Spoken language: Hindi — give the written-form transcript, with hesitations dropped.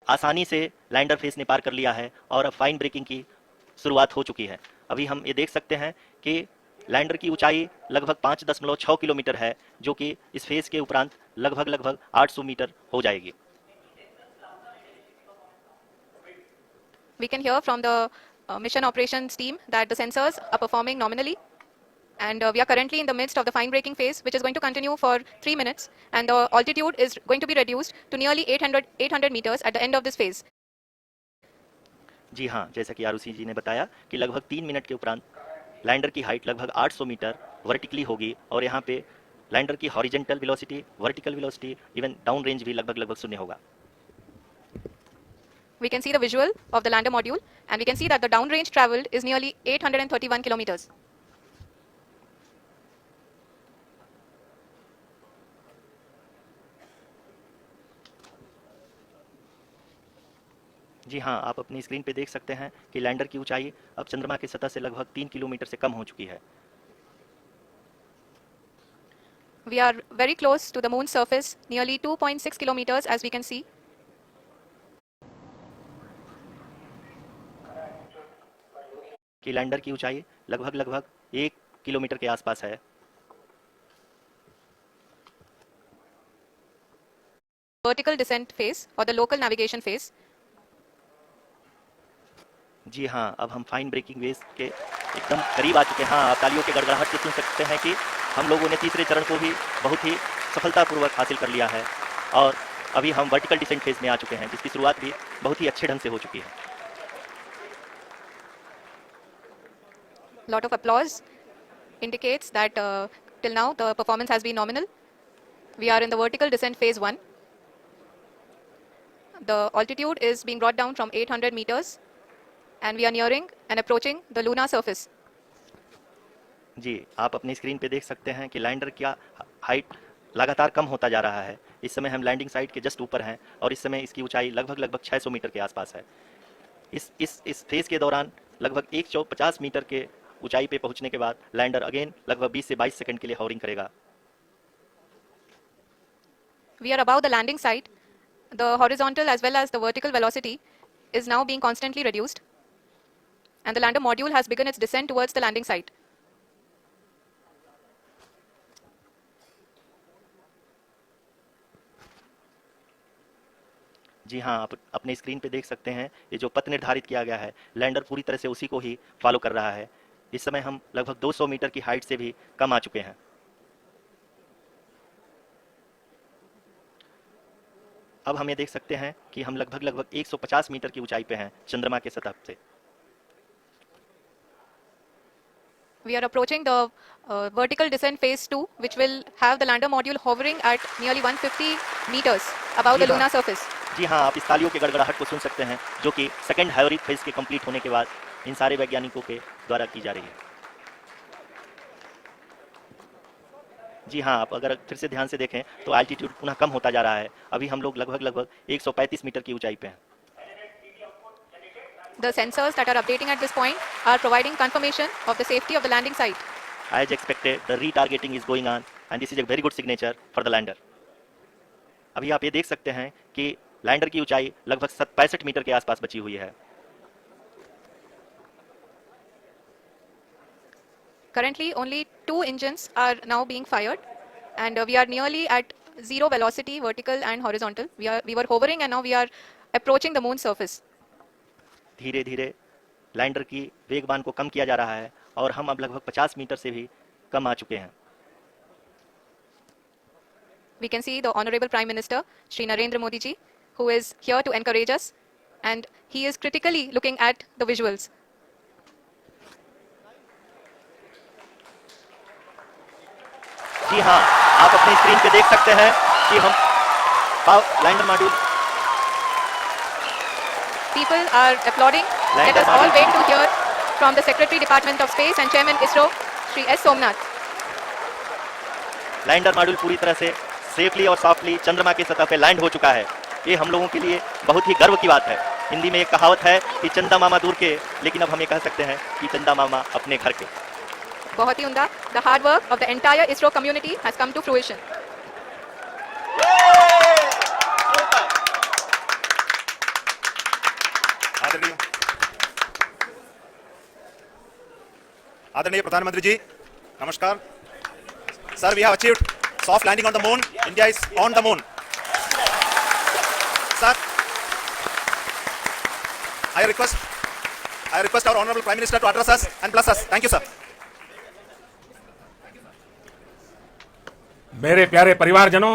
आसानी से लैंडर फेस ने पार कर लिया है और अब फाइन ब्रेकिंग की शुरुआत हो चुकी है। अभी हम ये देख सकते हैं कि लैंडर की ऊंचाई लगभग 5.6 किलोमीटर है, जो कि इस फेज के उपरांत लगभग 800 मीटर हो जाएगी। We can hear from the mission operations team that the sensors are performing nominally, and we are currently in the midst of the fine braking phase, which is going to continue for 3 minutes, and the altitude is going to be reduced to nearly 800 meters at the end of this phase. जी हाँ, जैसा कि आरुषि जी ने बताया कि लगभग 3 मिनट के उपरांत लैंडर की हाइट लगभग 800 मीटर वर्टिकली होगी और यहाँ पे लैंडर की horizontal velocity, vertical velocity, even down range भी लगभग शून्य होगा। We can see the visual of the lander module, and we can see that the downrange traveled is nearly 831 kilometers. जी हाँ, आप अपनी स्क्रीन पे देख सकते हैं कि लैंडर की ऊंचाई अब चंद्रमा की सतह से लगभग 3 किलोमीटर से कम हो चुकी है। We are very close to the moon's surface, nearly 2.6 kilometers, as we can see. कि लैंडर की ऊंचाई लगभग 1 किलोमीटर के आसपास है। Vertical descent phase or the local navigation phase. जी हाँ, अब हम फाइन ब्रेकिंग वेज के एकदम करीब आ चुके हैं। हाँ, आप तालियों के गड़गड़ाहट से सुन सकते हैं कि हम लोगों ने तीसरे चरण को भी बहुत ही सफलतापूर्वक हासिल कर लिया है और अभी हम वर्टिकल डिसेंट फेज में आ चुके हैं, जिसकी शुरुआत भी बहुत ही अच्छे ढंग से हो चुकी है। Lot of applause indicates that till now the performance has been nominal. We are in the vertical descent phase 1. The altitude is being brought down from 800 meters, and we are nearing and approaching the lunar surface. जी, आप अपनी स्क्रीन पे देख सकते हैं कि लैंडर का हाइट लगातार कम होता जा रहा है। इस समय हम लैंडिंग साइट के जस्ट ऊपर हैं और इस समय इसकी ऊंचाई लगभग 600 मीटर के आसपास है। इस फेज के दौरान लगभग 150 मीटर के ऊंचाई पे पहुंचने के बाद लैंडर अगेन लगभग 20 से 22 सेकंड के लिए हॉवरिंग करेगा। We are above the landing site. The horizontal as well as the vertical velocity is now being constantly reduced, and the lander module has begun its descent towards the landing site. जी हाँ, आप अपने स्क्रीन पे देख सकते हैं ये जो पथ निर्धारित किया गया है, लैंडर पूरी तरह से उसी को ही फॉलो कर रहा है। इस समय हम लगभग 200 मीटर की हाइट से भी कम आ चुके हैं। अब हम ये देख सकते हैं कि हम लगभग 150 मीटर की ऊंचाई पे हैं चंद्रमा के सतह से। We are approaching the vertical descent phase 2, which will have the lander module hovering at nearly 150 meters above the lunar surface. जी हाँ, आप इस तालियों के गड़गड़ाहट को सुन सकते हैं, जो कि सेकंड हाइब्रिड फेज के कंप्लीट होने के बाद इन सारे वैज्ञानिकों के द्वारा की जा रही है। जी हाँ, आप अगर फिर से ध्यान से देखें तो एल्टीट्यूड पुनः कम होता जा रहा है। अभी हम लोग लगभग 135 मीटर की ऊंचाई पे हैं। The sensors that are updating at this point are providing confirmation of the safety of the landing site. As expected, the retargeting is going on, and this is a very good signature for the lander. अभी आप ये देख सकते हैं कि लैंडर की ऊंचाई लगभग 65 मीटर के आसपास बची हुई है। Currently, only 2 engines are now being fired, and we are nearly at zero velocity, vertical and horizontal. We were hovering, and now we are approaching the moon's surface. धीरे धीरे लैंडर की वेगबान को कम किया जा रहा है और हम अब लगभग 50 मीटर से भी कम आ चुके हैं। We can see the Honorable Prime Minister, Shri Narendra Modi ji, who is here to encourage us, and he is critically looking at the visuals. जी हाँ, आप अपनी स्क्रीन पे देख सकते हैं कि हम lander module People are applauding. Let us all wait to hear from the Secretary Department of Space and Chairman ISRO, Shri S. Somnath. Lander module पूरी तरह से सेफली और सॉफ्टली चंद्रमा की सतह पे लैंड हो चुका है। ये हम लोगों के लिए बहुत ही गर्व की बात है। हिंदी में एक कहावत है कि चंदा मामा दूर के, लेकिन अब हम ये कह सकते हैं कि चंदा मामा अपने घर के। बहुत ही उम्दा. The hard work of the entire ISRO community has come to fruition. आदरणीय प्रधानमंत्री जी, नमस्कार। Sir, we have achieved soft landing on the moon. India is on the moon. Sir, I request our honorable Prime Minister to address us and bless us. Thank you, sir. मेरे प्यारे परिवारजनों,